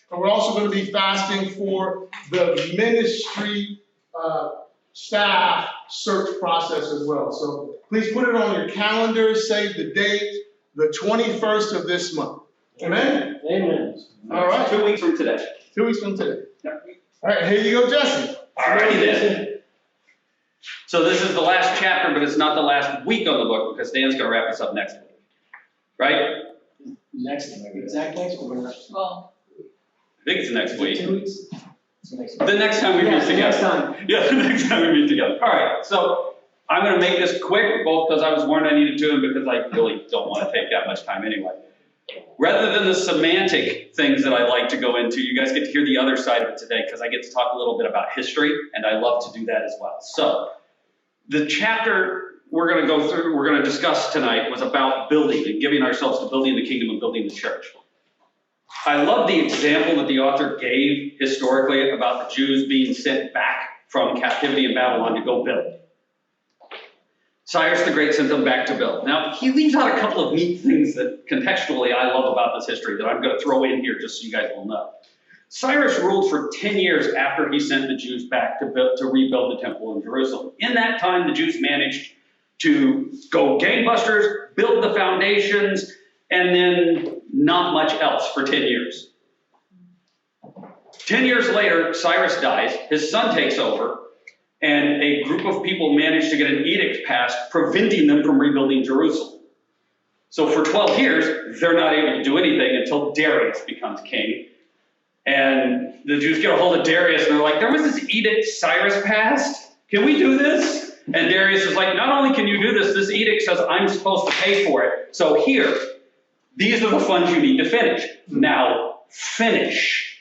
And we're also going to be fasting for the ministry staff search process as well. So please put it on your calendar, save the date, the 21st of this month. Amen? Amen. All right. 2 weeks from today. 2 weeks from today. Yep. All right, here you go, Jesse. All righty then. So this is the last chapter, but it's not the last week on the book because Dan's going to wrap us up next week. Right? Exact next week. Well, I think it's next week. 2 weeks? It's next week. The next time we meet together. Next time. Yeah, the next time we meet together. All right, so I'm going to make this quick, both because I was warned I needed to and because I really don't want to take that much time anyway. Rather than the semantic things that I like to go into, you guys get to hear the other side of it today because I get to talk a little bit about history, and I love to do that as well. So the chapter we're going to go through, we're going to discuss tonight was about building and giving ourselves to building the kingdom and building the church. I love the example that the author gave historically about the Jews being sent back from captivity in Babylon to go build. Cyrus the Great sent them back to build. Now, he leaves out a couple of neat things that contextually I love about this history that I'm going to throw in here just so you guys will know. Cyrus ruled for 10 years after he sent the Jews back to rebuild the temple in Jerusalem. In that time, the Jews managed to go gangbusters, build the foundations, and then not much else for 10 years. 10 years later, Cyrus dies, his son takes over, and a group of people managed to get an edict passed preventing them from rebuilding Jerusalem. So for 12 years, they're not able to do anything until Darius becomes king. And the Jews get a hold of Darius and they're like, there was this edict Cyrus passed. Can we do this? And Darius is like, not only can you do this, this edict says I'm supposed to pay for it. So here, these are the funds you need to finish. Now, finish.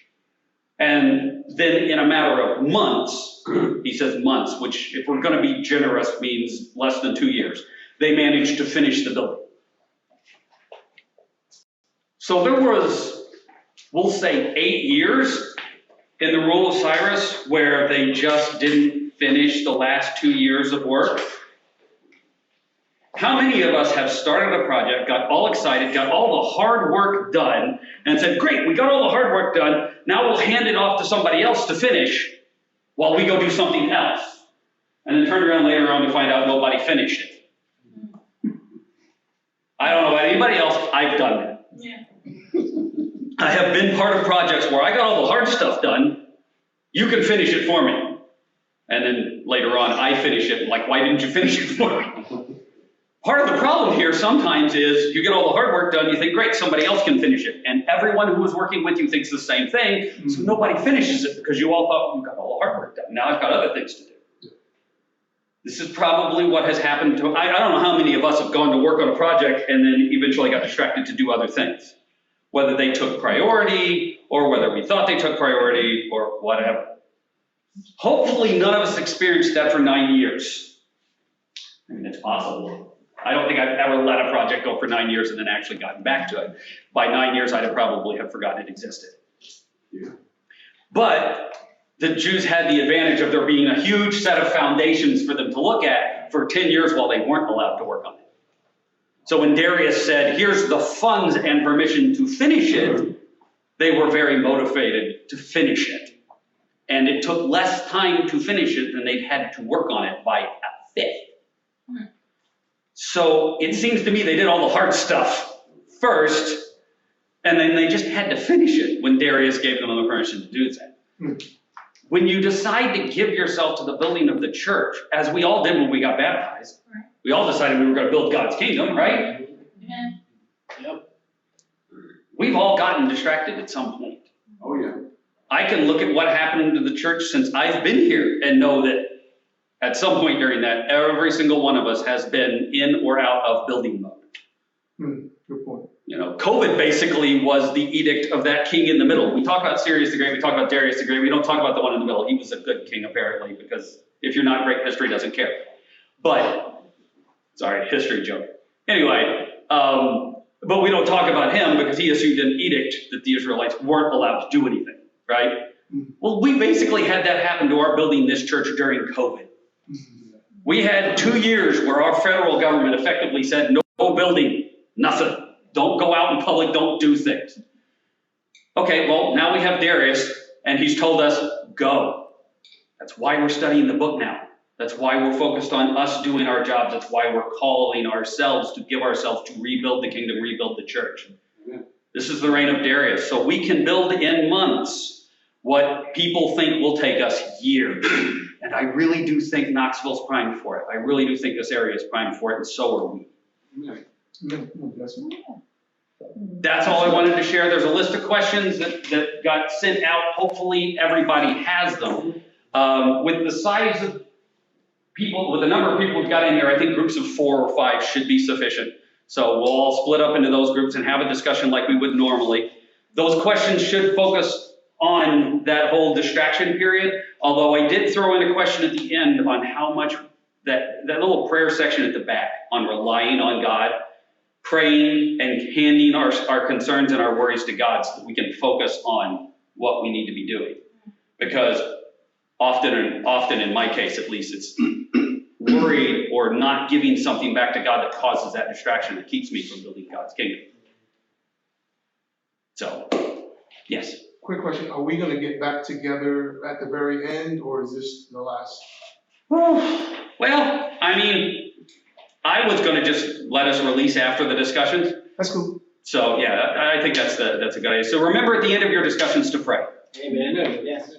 And then in a matter of months, he says months, which if we're going to be generous means less than 2 years, they managed to finish the building. So there was, we'll say 8 years in the rule of Cyrus where they just didn't finish the last 2 years of work. How many of us have started a project, got all excited, got all the hard work done, and said, great, we got all the hard work done, now we'll hand it off to somebody else to finish while we go do something else. And then turn around later on to find out nobody finished it. I don't know about anybody else, I've done that. yeah. I have been part of projects where I got all the hard stuff done, you can finish it for me. And then later on, I finish it, like, why didn't you finish it for me? Part of the problem here sometimes is you get all the hard work done, you think, great, somebody else can finish it. And everyone who was working with you thinks the same thing, so nobody finishes it because you all thought, you got all the hard work done. Now I've got other things to do. This is probably what has happened to, I don't know how many of us have gone to work on a project and then eventually got distracted to do other things. Whether they took priority or whether we thought they took priority or whatever. Hopefully none of us experienced that for 9 years. I mean, it's possible. I don't think I've ever let a project go for 9 years and then actually gotten back to it. By 9 years, I'd have probably have forgotten it existed. Yeah. But the Jews had the advantage of there being a huge set of foundations for them to look at for 10 years while they weren't allowed to work on it. So when Darius said, here's the funds and permission to finish it, they were very motivated to finish it. And it took less time to finish it than they'd had to work on it by a fifth. So it seems to me they did all the hard stuff first, and then they just had to finish it when Darius gave them the permission to do that. When you decide to give yourself to the building of the church, as we all did when we got baptized, we all decided we were going to build God's kingdom, right? Yeah. Yep. We've all gotten distracted at some point. Oh, yeah. I can look at what happened to the church since I've been here and know that at some point during that, every single one of us has been in or out of building mode. Good point. You know, COVID basically was the edict of that king in the middle. We talk about Cyrus the Great, we talk about Darius the Great, we don't talk about the one in the middle. He was a good king apparently, because if you're not great, history doesn't care. But, sorry, history joke. Anyway, but we don't talk about him because he issued an edict that the Israelites weren't allowed to do anything, right? Well, we basically had that happen to our building this church during COVID. We had 2 years where our federal government effectively said, no building, nothing. Don't go out in public, don't do things. Okay, well, now we have Darius, and he's told us, go. That's why we're studying the book now. That's why we're focused on us doing our jobs. That's why we're calling ourselves to give ourselves to rebuild the kingdom, rebuild the church. This is the reign of Darius. So we can build in months what people think will take us years. And I really do think Knoxville's primed for it. I really do think this area is primed for it, and so are we. That's all I wanted to share. There's a list of questions that got sent out. Hopefully everybody has them. With the size of people, with the number of people we've got in here, I think groups of 4 or 5 should be sufficient. So we'll all split up into those groups and have a discussion like we would normally. Those questions should focus on that whole distraction period, although I did throw in a question at the end on how much that little prayer section at the back on relying on God, praying and handing our concerns and our worries to God so that we can focus on what we need to be doing. Because often in my case at least, it's worried or not giving something back to God that causes that distraction that keeps me from building God's kingdom. So, yes. Quick question, are we gonna get back together at the very end, or is this the last? Well, I mean, I was gonna just let us release after the discussions. That's cool. So, yeah, I think that's a good idea. So remember at the end of your discussions to pray. Amen. Yes.